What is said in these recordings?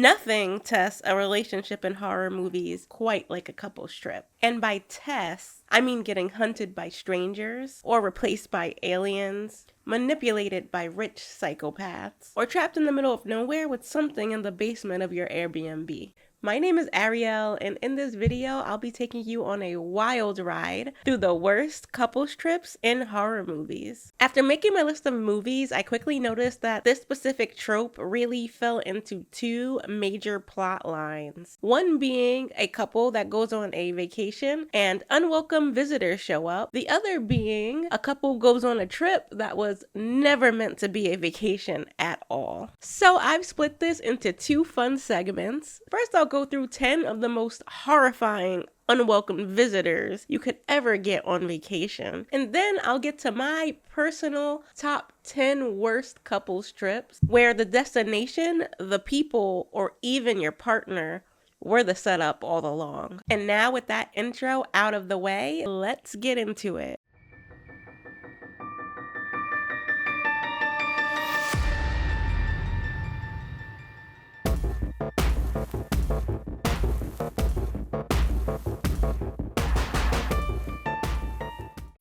Nothing tests a relationship in horror movies quite like a couple's trip. And by tests, I mean getting hunted by strangers, or replaced by aliens, manipulated by rich psychopaths, or trapped in the middle of nowhere with something in the basement of your Airbnb. My name is Ariel, and in this video, I'll be taking you on a wild ride through the worst couples trips in horror movies. After making my list of movies, I quickly noticed that this specific trope really fell into two major plot lines. One being a couple that goes on a vacation and unwelcome visitors show up. The other being a couple goes on a trip that was never meant to be a vacation at all. So I've split this into two fun segments. First, I'll go through 10 of the most horrifying unwelcome visitors you could ever get on vacation. And then I'll get to my personal top 10 worst couples trips where the destination, the people, or even your partner were the setup all along. And now with that intro out of the way, let's get into it.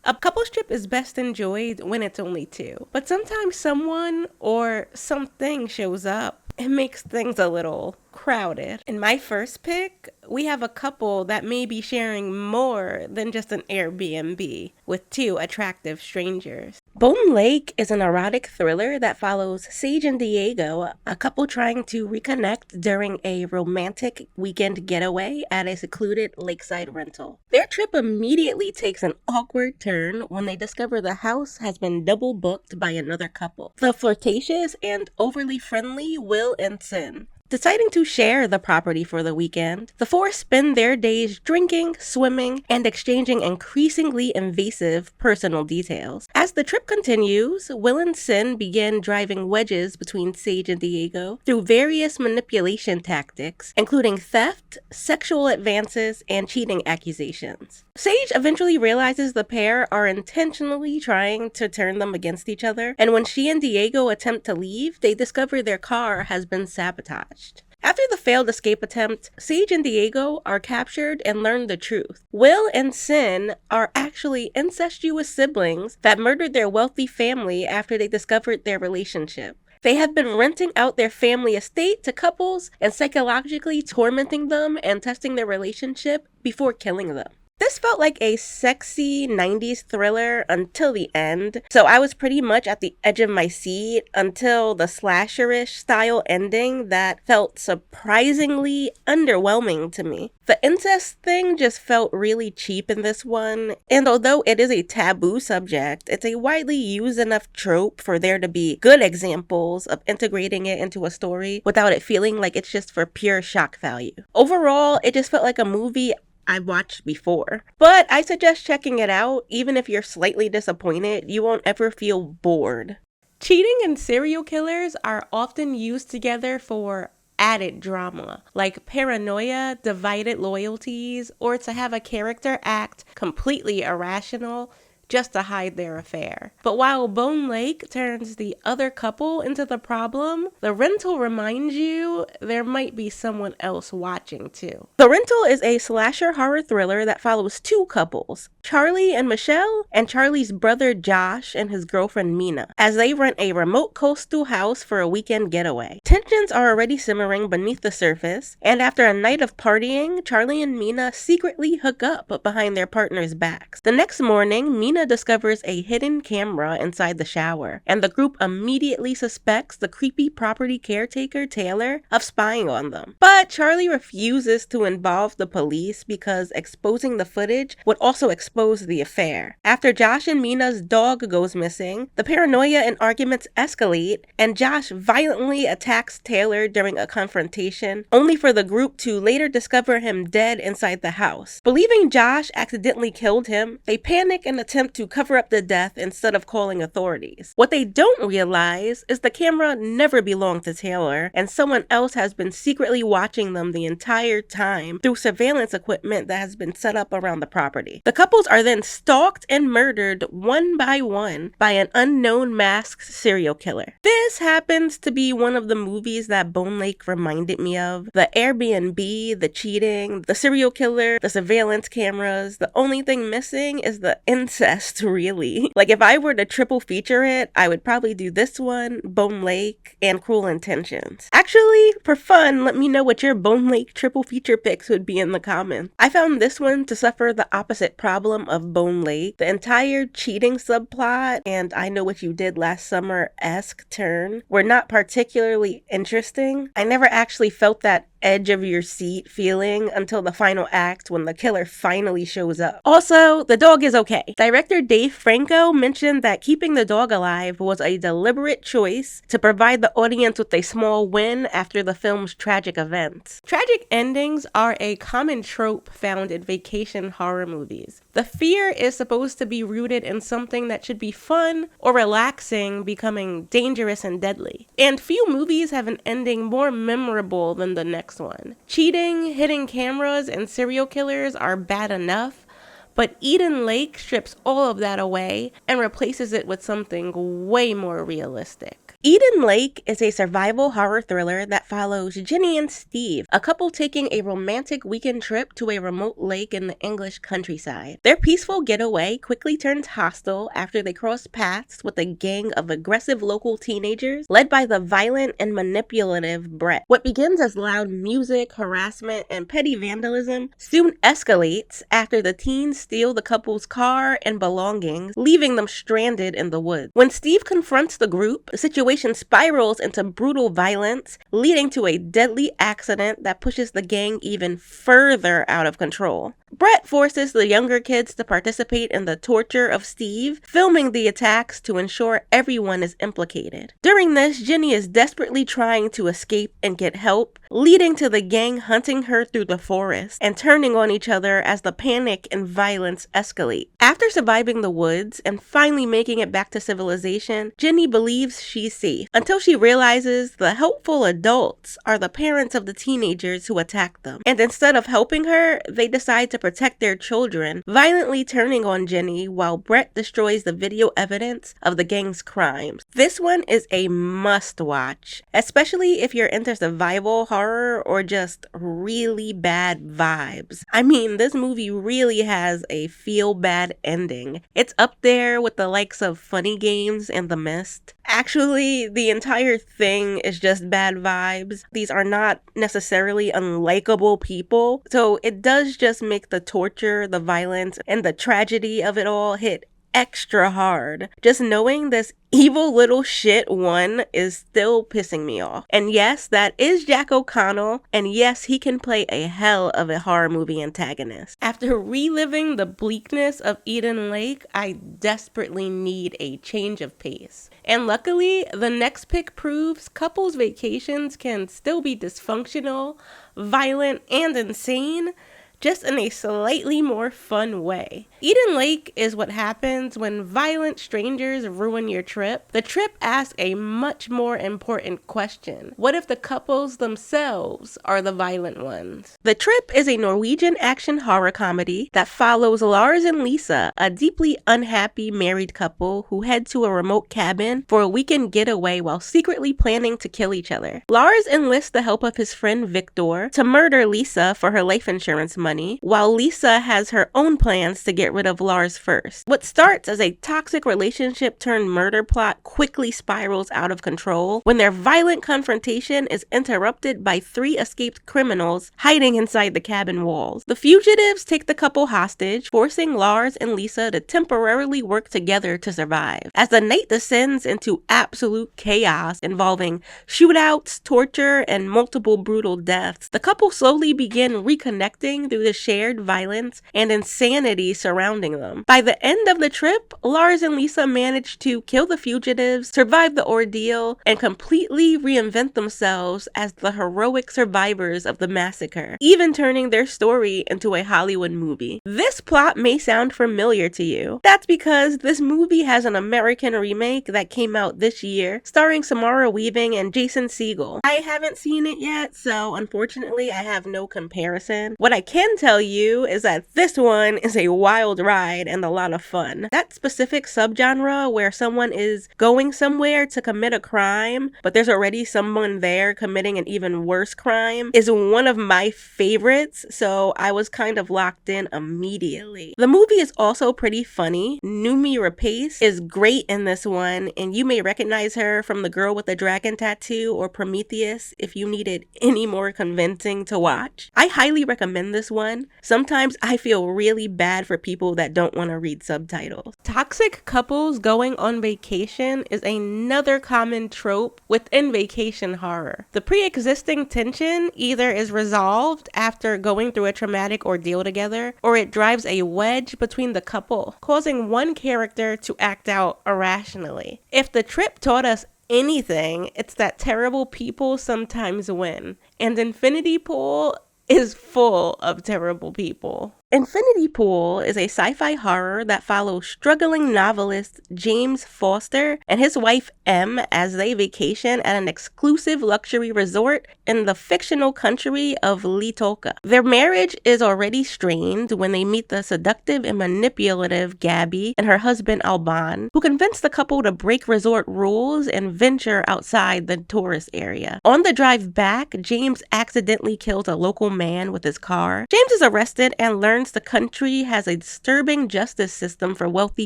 A couples trip is best enjoyed when it's only two, but sometimes someone or something shows up. It makes things a little crowded. In my first pick, we have a couple that may be sharing more than just an Airbnb with two attractive strangers. Bone Lake is an erotic thriller that follows Sage and Diego, a couple trying to reconnect during a romantic weekend getaway at a secluded lakeside rental. Their trip immediately takes an awkward turn when they discover the house has been double booked by another couple, the flirtatious and overly friendly Will and Sin. Deciding to share the property for the weekend, the four spend their days drinking, swimming, and exchanging increasingly invasive personal details. As the trip continues, Will and Sin begin driving wedges between Sage and Diego through various manipulation tactics, including theft, sexual advances, and cheating accusations. Sage eventually realizes the pair are intentionally trying to turn them against each other, and when she and Diego attempt to leave, they discover their car has been sabotaged. After the failed escape attempt, Sage and Diego are captured and learn the truth. Will and Sin are actually incestuous siblings that murdered their wealthy family after they discovered their relationship. They have been renting out their family estate to couples and psychologically tormenting them and testing their relationship before killing them. This felt like a sexy 90s thriller until the end, so I was pretty much at the edge of my seat until the slasherish style ending that felt surprisingly underwhelming to me. The incest thing just felt really cheap in this one, and although it is a taboo subject, it's a widely used enough trope for there to be good examples of integrating it into a story without it feeling like it's just for pure shock value. Overall, it just felt like a movie I've watched before. But I suggest checking it out. Even if you're slightly disappointed, you won't ever feel bored. Cheating and serial killers are often used together for added drama, like paranoia, divided loyalties, or to have a character act completely irrational just to hide their affair. But while Bone Lake turns the other couple into the problem, The Rental reminds you there might be someone else watching too. The Rental is a slasher horror thriller that follows two couples, Charlie and Michelle, and Charlie's brother Josh and his girlfriend Mina, as they rent a remote coastal house for a weekend getaway. Tensions are already simmering beneath the surface, and after a night of partying, Charlie and Mina secretly hook up behind their partners' backs. The next morning, Mina discovers a hidden camera inside the shower, and the group immediately suspects the creepy property caretaker, Taylor, of spying on them. But Charlie refuses to involve the police because exposing the footage would also expose the affair. After Josh and Mina's dog goes missing, the paranoia and arguments escalate, and Josh violently attacks Taylor during a confrontation, only for the group to later discover him dead inside the house. Believing Josh accidentally killed him, they panic and attempt to cover up the death instead of calling authorities. What they don't realize is the camera never belonged to Taylor, and someone else has been secretly watching them the entire time through surveillance equipment that has been set up around the property. The couples are then stalked and murdered one by an unknown masked serial killer. This happens to be one of the movies that Bone Lake reminded me of. The Airbnb, the cheating, the serial killer, the surveillance cameras. The only thing missing is the incest, really. Like, if I were to triple feature it, I would probably do this one, Bone Lake, and Cruel Intentions. Actually, for fun, let me know what your Bone Lake triple feature picks would be in the comments. I found this one to suffer the opposite problem of Bone Lake. The entire cheating subplot and I Know What You Did Last Summer-esque turn were not particularly interesting. I never actually felt that edge of your seat feeling until the final act when the killer finally shows up. Also, the dog is okay. Director Dave Franco mentioned that keeping the dog alive was a deliberate choice to provide the audience with a small win after the film's tragic events. Tragic endings are a common trope found in vacation horror movies. The fear is supposed to be rooted in something that should be fun or relaxing becoming dangerous and deadly. And few movies have an ending more memorable than the next one. Cheating, hidden cameras, and serial killers are bad enough, but Eden Lake strips all of that away and replaces it with something way more realistic. Eden Lake is a survival horror thriller that follows Ginny and Steve, a couple taking a romantic weekend trip to a remote lake in the English countryside. Their peaceful getaway quickly turns hostile after they cross paths with a gang of aggressive local teenagers led by the violent and manipulative Brett. What begins as loud music, harassment, and petty vandalism soon escalates after the teens steal the couple's car and belongings, leaving them stranded in the woods. When Steve confronts the group, the situation spirals into brutal violence, leading to a deadly accident that pushes the gang even further out of control. Brett forces the younger kids to participate in the torture of Steve, filming the attacks to ensure everyone is implicated. During this, Ginny is desperately trying to escape and get help, leading to the gang hunting her through the forest and turning on each other as the panic and violence escalate. After surviving the woods and finally making it back to civilization, Ginny believes she's safe, until she realizes the helpful adults are the parents of the teenagers who attacked them. And instead of helping her, they decide to protect their children, violently turning on Ginny while Brett destroys the video evidence of the gang's crimes. This one is a must-watch, especially if you're into survival horror or just really bad vibes. I mean, this movie really has a feel-bad ending. It's up there with the likes of Funny Games and The Mist. Actually, the entire thing is just bad vibes. These are not necessarily unlikable people, so it does just make the torture, the violence, and the tragedy of it all hit extra hard. Just knowing this evil little shit one is still pissing me off. And yes, that is Jack O'Connell, and yes, he can play a hell of a horror movie antagonist. After reliving the bleakness of Eden Lake, I desperately need a change of pace. And luckily, the next pick proves couples' vacations can still be dysfunctional, violent, and insane, just in a slightly more fun way. Eden Lake is what happens when violent strangers ruin your trip. The trip asks a much more important question. What if the couples themselves are the violent ones? The Trip is a Norwegian action horror comedy that follows Lars and Lisa, a deeply unhappy married couple who head to a remote cabin for a weekend getaway while secretly planning to kill each other. Lars enlists the help of his friend Victor to murder Lisa for her life insurance money, while Lisa has her own plans to get rid of Lars first. What starts as a toxic relationship turned murder plot quickly spirals out of control when their violent confrontation is interrupted by 3 escaped criminals hiding inside the cabin walls. The fugitives take the couple hostage, forcing Lars and Lisa to temporarily work together to survive. As the night descends into absolute chaos involving shootouts, torture, and multiple brutal deaths, the couple slowly begin reconnecting through the shared violence and insanity surrounding them. By the end of the trip, Lars and Lisa manage to kill the fugitives, survive the ordeal, and completely reinvent themselves as the heroic survivors of the massacre, even turning their story into a Hollywood movie. This plot may sound familiar to you. That's because this movie has an American remake that came out this year, starring Samara Weaving and Jason Segel. I haven't seen it yet, so unfortunately I have no comparison. What I can can tell you is that this one is a wild ride and a lot of fun. That specific subgenre where someone is going somewhere to commit a crime, but there's already someone there committing an even worse crime, is one of my favorites, so I was kind of locked in immediately. The movie is also pretty funny. Noomi Rapace is great in this one, and you may recognize her from The Girl with the Dragon Tattoo or Prometheus if you needed any more convincing to watch. I highly recommend this one. Sometimes I feel really bad for people that don't want to read subtitles. Toxic couples going on vacation is another common trope within vacation horror. The pre-existing tension either is resolved after going through a traumatic ordeal together, or it drives a wedge between the couple, causing one character to act out irrationally. If the trip taught us anything, it's that terrible people sometimes win, and Infinity Pool is full of terrible people. Infinity Pool is a sci-fi horror that follows struggling novelist James Foster and his wife Em as they vacation at an exclusive luxury resort in the fictional country of Litoka. Their marriage is already strained when they meet the seductive and manipulative Gabby and her husband Alban, who convince the couple to break resort rules and venture outside the tourist area. On the drive back, James accidentally kills a local man with his car. James is arrested and learns the country has a disturbing justice system for wealthy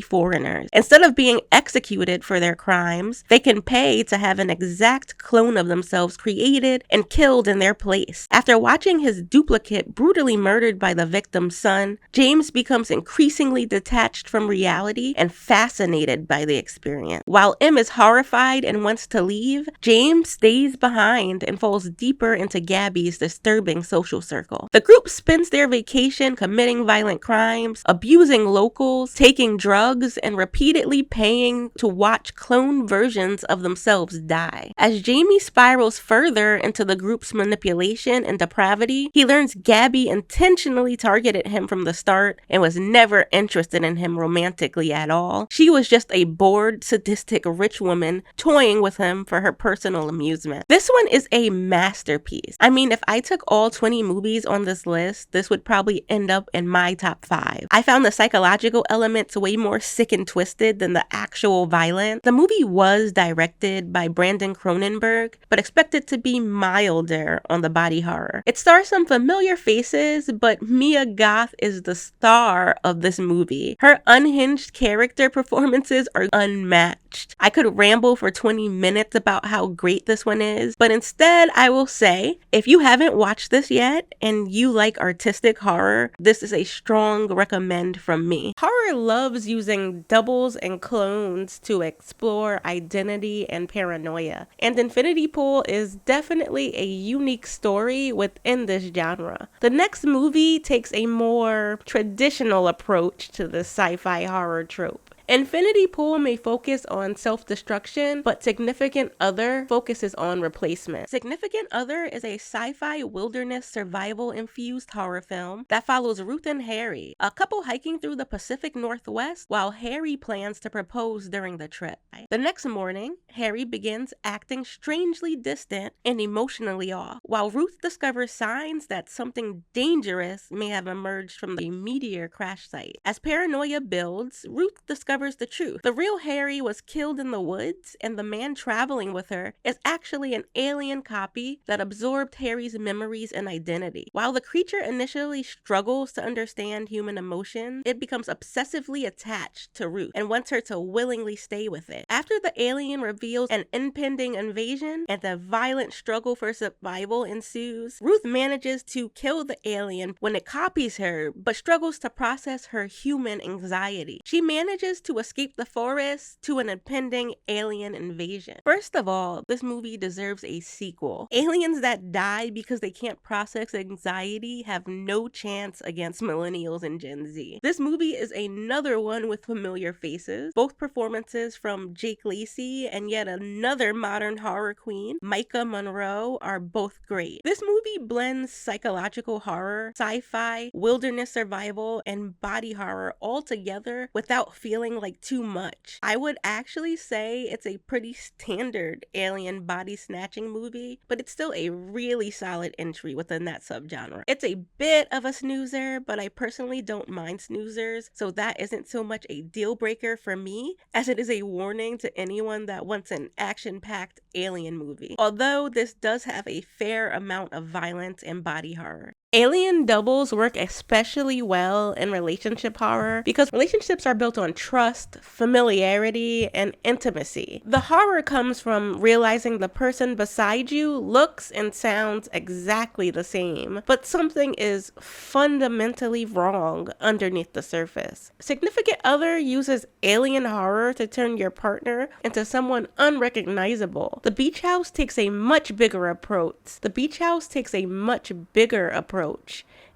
foreigners. Instead of being executed for their crimes, they can pay to have an exact clone of themselves created and killed in their place. After watching his duplicate brutally murdered by the victim's son, James becomes increasingly detached from reality and fascinated by the experience. While Em is horrified and wants to leave, James stays behind and falls deeper into Gabby's disturbing social circle. The group spends their vacation committing violent crimes, abusing locals, taking drugs, and repeatedly paying to watch clone versions of themselves die. As Jamie spirals further into the group's manipulation and depravity, he learns Gabby intentionally targeted him from the start and was never interested in him romantically at all. She was just a bored, sadistic rich woman toying with him for her personal amusement. This one is a masterpiece. I mean, if I took all 20 movies on this list, this would probably end up in my top 5. I found the psychological elements way more sick and twisted than the actual violence. The movie was directed by Brandon Cronenberg, but expected to be milder on the body horror. It stars some familiar faces, but Mia Goth is the star of this movie. Her unhinged character performances are unmatched. I could ramble for 20 minutes about how great this one is, but instead I will say, if you haven't watched this yet and you like artistic horror, this is a strong recommend from me. Horror loves using doubles and clones to explore identity and paranoia, and Infinity Pool is definitely a unique story within this genre. The next movie takes a more traditional approach to the sci-fi horror trope. Infinity Pool may focus on self-destruction, but Significant Other focuses on replacement. Significant Other is a sci-fi wilderness survival-infused horror film that follows Ruth and Harry, a couple hiking through the Pacific Northwest while Harry plans to propose during the trip. The next morning, Harry begins acting strangely distant and emotionally off, while Ruth discovers signs that something dangerous may have emerged from the meteor crash site. As paranoia builds, Ruth discovers the truth. The real Harry was killed in the woods, and the man traveling with her is actually an alien copy that absorbed Harry's memories and identity. While the creature initially struggles to understand human emotion, it becomes obsessively attached to Ruth and wants her to willingly stay with it. After the alien reveals an impending invasion and a violent struggle for survival ensues, Ruth manages to kill the alien when it copies her, but struggles to process her human anxiety. She manages to escape the forest to an impending alien invasion. First of all, this movie deserves a sequel. Aliens that die because they can't process anxiety have no chance against millennials and Gen Z. This movie is another one with familiar faces. Both performances from Jake Lacy and yet another modern horror queen, Micah Monroe, are both great. This movie blends psychological horror, sci-fi, wilderness survival, and body horror all together without feeling like too much. I would actually say it's a pretty standard alien body snatching movie, but it's still a really solid entry within that subgenre. It's a bit of a snoozer, but I personally don't mind snoozers, so that isn't so much a deal breaker for me as it is a warning to anyone that wants an action-packed alien movie. Although this does have a fair amount of violence and body horror. Alien doubles work especially well in relationship horror because relationships are built on trust, familiarity, and intimacy. The horror comes from realizing the person beside you looks and sounds exactly the same, but something is fundamentally wrong underneath the surface. Significant Other uses alien horror to turn your partner into someone unrecognizable. The Beach House takes a much bigger approach.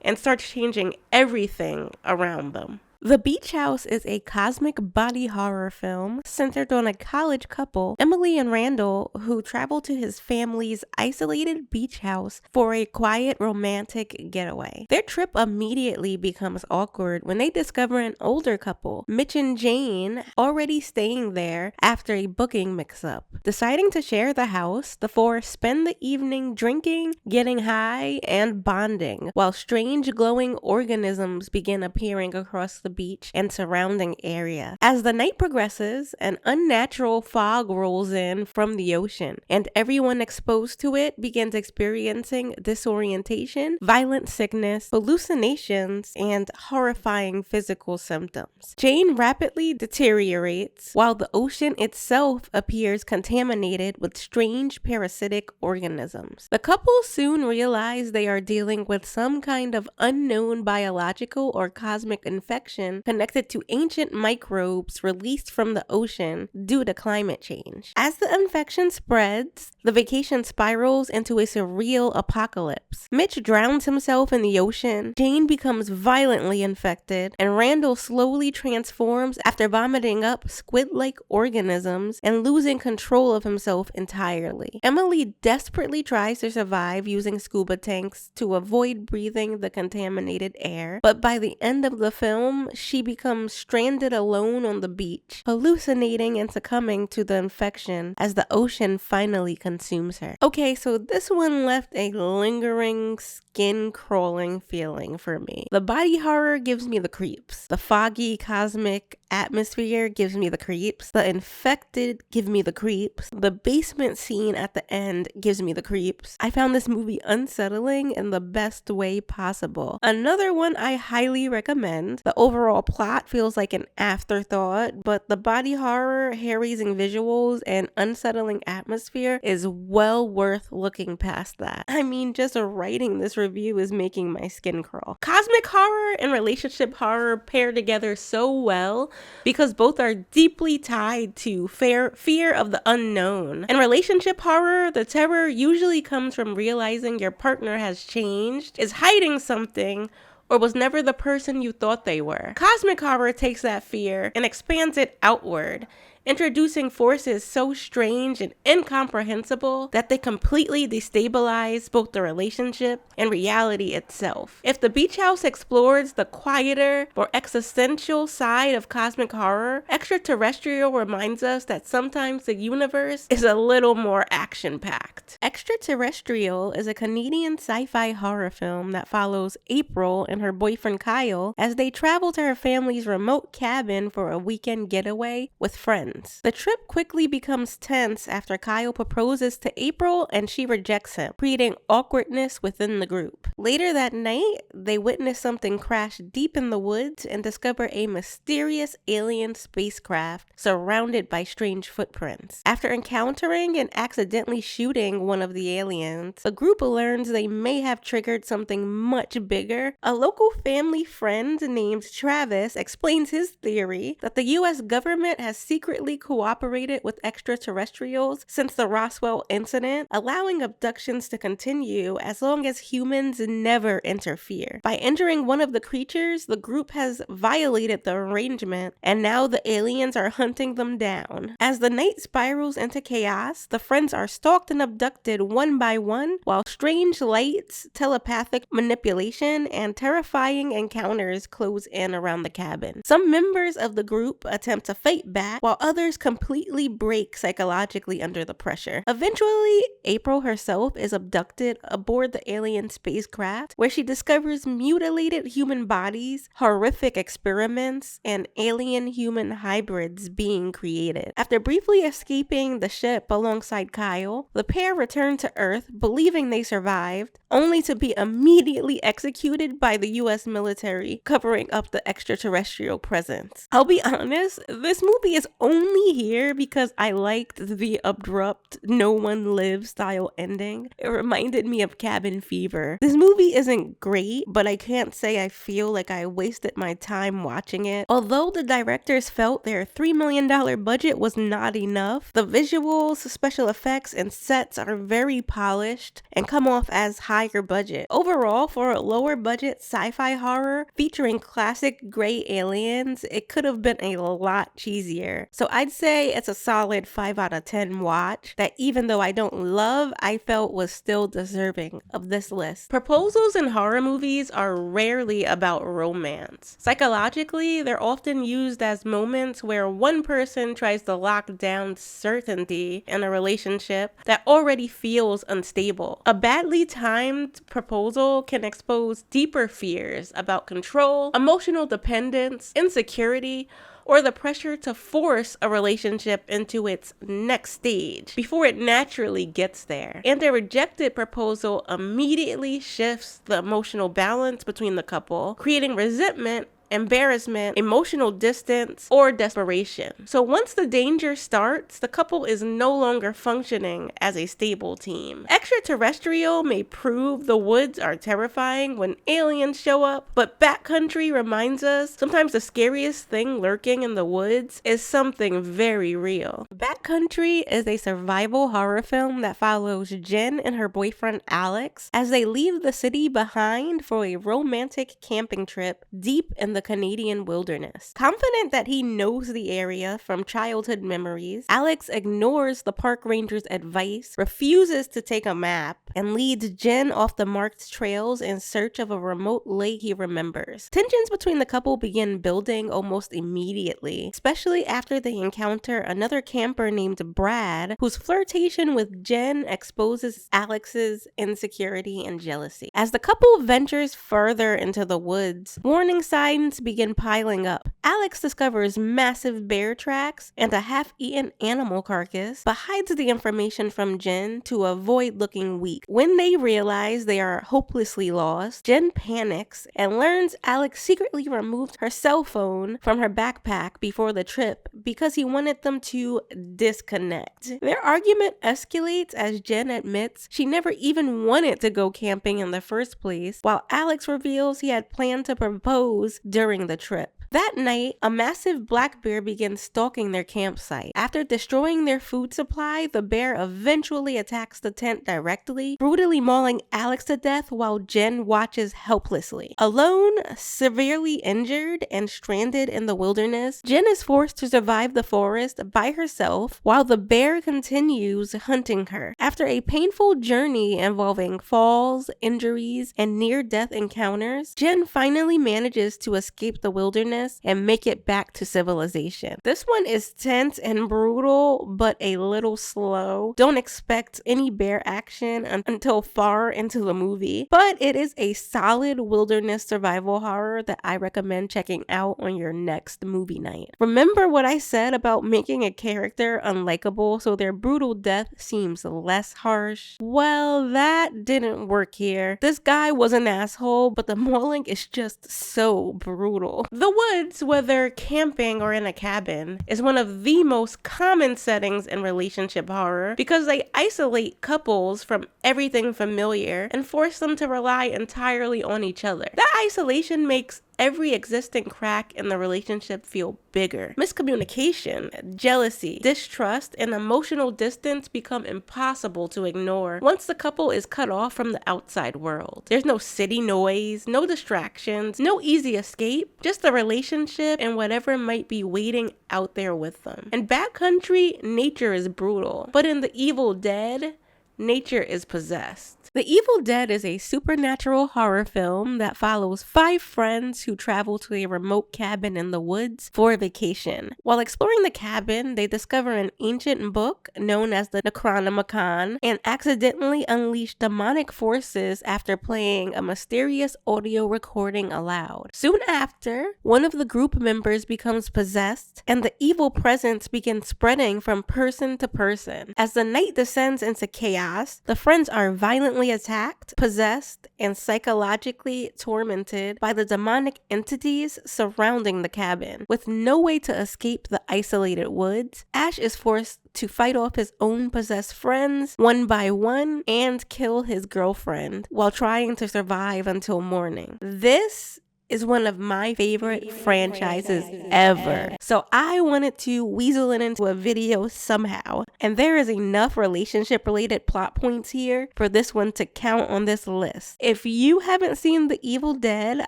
And starts changing everything around them. The Beach House is a cosmic body horror film centered on a college couple, Emily and Randall, who travel to his family's isolated beach house for a quiet romantic getaway. Their trip immediately becomes awkward when they discover an older couple, Mitch and Jane, already staying there after a booking mix-up. Deciding to share the house, the four spend the evening drinking, getting high, and bonding, while strange glowing organisms begin appearing across the beach and surrounding area. As the night progresses, an unnatural fog rolls in from the ocean, and everyone exposed to it begins experiencing disorientation, violent sickness, hallucinations, and horrifying physical symptoms. Jane rapidly deteriorates, while the ocean itself appears contaminated with strange parasitic organisms. The couple soon realize they are dealing with some kind of unknown biological or cosmic infection connected to ancient microbes released from the ocean due to climate change. As the infection spreads, the vacation spirals into a surreal apocalypse. Mitch drowns himself in the ocean, Jane becomes violently infected, and Randall slowly transforms after vomiting up squid-like organisms and losing control of himself entirely. Emily desperately tries to survive using scuba tanks to avoid breathing the contaminated air, but by the end of the film, she becomes stranded alone on the beach, hallucinating and succumbing to the infection as the ocean finally consumes her. Okay, so this one left a lingering, skin-crawling feeling for me. The body horror gives me the creeps. The foggy, cosmic atmosphere gives me the creeps. The infected give me the creeps. The basement scene at the end gives me the creeps. I found this movie unsettling in the best way possible. Another one I highly recommend. The overall plot feels like an afterthought, but the body horror, hair-raising visuals, and unsettling atmosphere is well worth looking past that. I mean, just writing this review is making my skin crawl. Cosmic horror and relationship horror pair together so well because both are deeply tied to fear of the unknown. In relationship horror, the terror usually comes from realizing your partner has changed, is hiding something, or was never the person you thought they were. Cosmic horror takes that fear and expands it outward, introducing forces so strange and incomprehensible that they completely destabilize both the relationship and reality itself. If The Beach House explores the quieter, more existential side of cosmic horror, Extraterrestrial reminds us that sometimes the universe is a little more action-packed. Extraterrestrial is a Canadian sci-fi horror film that follows April and her boyfriend Kyle as they travel to her family's remote cabin for a weekend getaway with friends. The trip quickly becomes tense after Kyle proposes to April and she rejects him, creating awkwardness within the group. Later that night, they witness something crash deep in the woods and discover a mysterious alien spacecraft surrounded by strange footprints. After encountering and accidentally shooting one of the aliens, the group learns they may have triggered something much bigger. A local family friend named Travis explains his theory that the US government has secretly secretly cooperated with extraterrestrials since the Roswell incident, allowing abductions to continue as long as humans never interfere. By injuring one of the creatures, the group has violated the arrangement, and now the aliens are hunting them down. As the night spirals into chaos, the friends are stalked and abducted one by one, while strange lights, telepathic manipulation, and terrifying encounters close in around the cabin. Some members of the group attempt to fight back, while others completely break psychologically under the pressure. Eventually, April herself is abducted aboard the alien spacecraft, where she discovers mutilated human bodies, horrific experiments, and alien-human hybrids being created. After briefly escaping the ship alongside Kyle, the pair return to Earth, believing they survived, only to be immediately executed by the US military, covering up the extraterrestrial presence. I'll be honest, this movie is only here because I liked the abrupt, no one lives style ending. It reminded me of Cabin Fever. This movie isn't great, but I can't say I feel like I wasted my time watching it. Although the directors felt their $3 million budget was not enough, the visuals, special effects, and sets are very polished and come off as higher budget. Overall, for a lower budget sci-fi horror featuring classic gray aliens, it could have been a lot cheesier. So I'd say it's a solid 5 out of 10 watch that, even though I don't love, I felt was still deserving of this list. Proposals in horror movies are rarely about romance. Psychologically, they're often used as moments where one person tries to lock down certainty in a relationship that already feels unstable. A badly timed proposal can expose deeper fears about control, emotional dependence, insecurity, or the pressure to force a relationship into its next stage before it naturally gets there. And a rejected proposal immediately shifts the emotional balance between the couple, creating resentment, embarrassment, emotional distance, or desperation. So once the danger starts, the couple is no longer functioning as a stable team. Extraterrestrial may prove the woods are terrifying when aliens show up, but Backcountry reminds us sometimes the scariest thing lurking in the woods is something very real. Backcountry is a survival horror film that follows Jen and her boyfriend Alex as they leave the city behind for a romantic camping trip deep in the Canadian wilderness. Confident that he knows the area from childhood memories, Alex ignores the park ranger's advice, refuses to take a map, and leads Jen off the marked trails in search of a remote lake he remembers. Tensions between the couple begin building almost immediately, especially after they encounter another camper named Brad, whose flirtation with Jen exposes Alex's insecurity and jealousy. As the couple ventures further into the woods, warning signs begin piling up. Alex discovers massive bear tracks and a half-eaten animal carcass, but hides the information from Jen to avoid looking weak. When they realize they are hopelessly lost, Jen panics and learns Alex secretly removed her cell phone from her backpack before the trip because he wanted them to disconnect. Their argument escalates as Jen admits she never even wanted to go camping in the first place, while Alex reveals he had planned to propose during the trip. That night, a massive black bear begins stalking their campsite. After destroying their food supply, the bear eventually attacks the tent directly, brutally mauling Alex to death while Jen watches helplessly. Alone, severely injured, and stranded in the wilderness, Jen is forced to survive the forest by herself while the bear continues hunting her. After a painful journey involving falls, injuries, and near-death encounters, Jen finally manages to escape the wilderness and make it back to civilization. This one is tense and brutal, but a little slow. Don't expect any bear action until far into the movie, but it is a solid wilderness survival horror that I recommend checking out on your next movie night. Remember what I said about making a character unlikable so their brutal death seems less harsh? Well, that didn't work here. This guy was an asshole, but the mauling is just so brutal. The woods, whether camping or in a cabin, is one of the most common settings in relationship horror because they isolate couples from everything familiar and force them to rely entirely on each other. That isolation makes every existing crack in the relationship feel bigger. Miscommunication, jealousy, distrust, and emotional distance become impossible to ignore once the couple is cut off from the outside world. There's no city noise, no distractions, no easy escape, just the relationship and whatever might be waiting out there with them. In Backcountry, nature is brutal, but in The Evil Dead, nature is possessed. The Evil Dead is a supernatural horror film that follows 5 friends who travel to a remote cabin in the woods for a vacation. While exploring the cabin, they discover an ancient book known as the Necronomicon and accidentally unleash demonic forces after playing a mysterious audio recording aloud. Soon after, one of the group members becomes possessed and the evil presence begins spreading from person to person. As the night descends into chaos, the friends are violently attacked, possessed, and psychologically tormented by the demonic entities surrounding the cabin. With no way to escape the isolated woods, Ash is forced to fight off his own possessed friends one by one and kill his girlfriend while trying to survive until morning. This is one of my favorite franchises ever. So I wanted to weasel it into a video somehow. And there is enough relationship related plot points here for this one to count on this list. If you haven't seen The Evil Dead,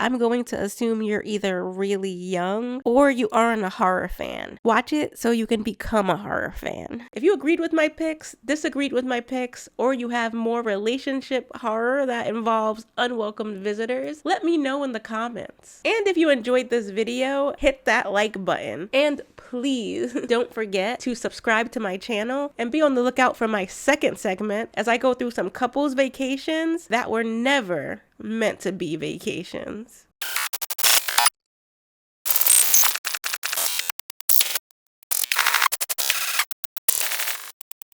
I'm going to assume you're either really young or you aren't a horror fan. Watch it so you can become a horror fan. If you agreed with my picks, disagreed with my picks, or you have more relationship horror that involves unwelcomed visitors, let me know in the comments. And if you enjoyed this video, hit that like button. And please don't forget to subscribe to my channel and be on the lookout for my second segment as I go through some couples vacations that were never meant to be vacations.